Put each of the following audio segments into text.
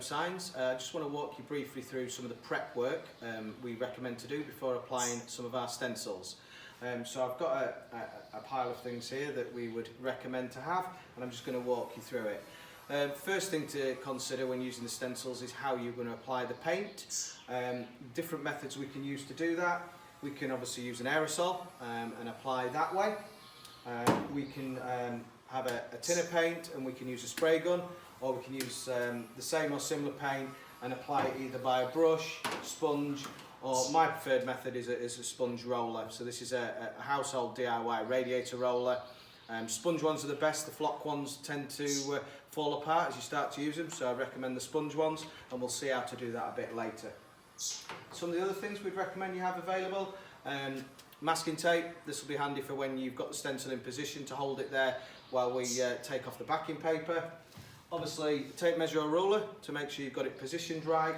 Signs. I just want to walk you briefly through some of the prep work we recommend to do before applying some of our stencils. So I've got a pile of things here that we would recommend to have, and I'm just going to walk you through it. First thing to consider when using the stencils is how you're going to apply the paint. Different methods we can use to do that. We can obviously use an aerosol and apply that way. We can have a tin of paint and we can use a spray gun, or we can use the same or similar paint and apply it either by a brush, sponge, or my preferred method is a sponge roller. So this is a household DIY radiator roller. Sponge ones are the best. The flock ones tend to fall apart as you start to use them, so I recommend the sponge ones, and we'll see how to do that a bit later. Some of the other things we'd recommend you have available: masking tape. This will be handy for when you've got the stencil in position to hold it there while we take off the backing paper. Obviously, tape measure or ruler to make sure you've got it positioned right,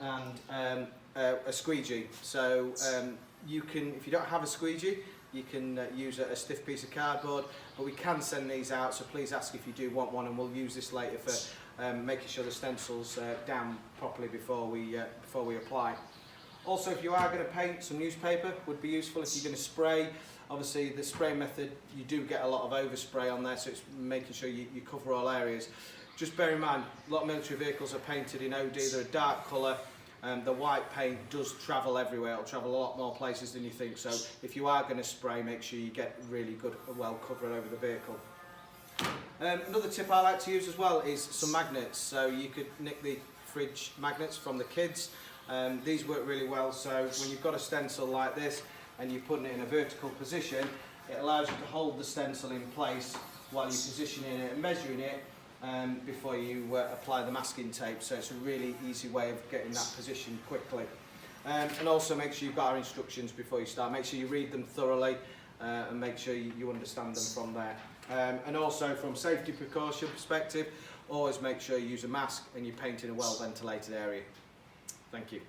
and a squeegee. So you can, if you don't have a squeegee, you can use a stiff piece of cardboard, but we can send these out, so please ask if you do want one, and we'll use this later for making sure the stencil's down properly before we apply. Also, if you are going to paint, some newspaper would be useful. If you're going to spray, obviously the spray method, you do get a lot of overspray on there, so it's making sure you cover all areas. Just bear in mind, a lot of military vehicles are painted in OD, they're a dark colour. The white paint does travel everywhere. It'll travel a lot more places than you think, so if you are going to spray, make sure you get really good, well covered over the vehicle. Another tip I like to use as well is some magnets. So you could nick the fridge magnets from the kids. These work really well, so when you've got a stencil like this and you're putting it in a vertical position, it allows you to hold the stencil in place while you're positioning it and measuring it before you apply the masking tape. So it's a really easy way of getting that position quickly. And also make sure you've got our instructions before you start. Make sure you read them thoroughly and make sure you understand them from there. And also, from safety precaution perspective, always make sure you use a mask and you paint in a well ventilated area. Thank you.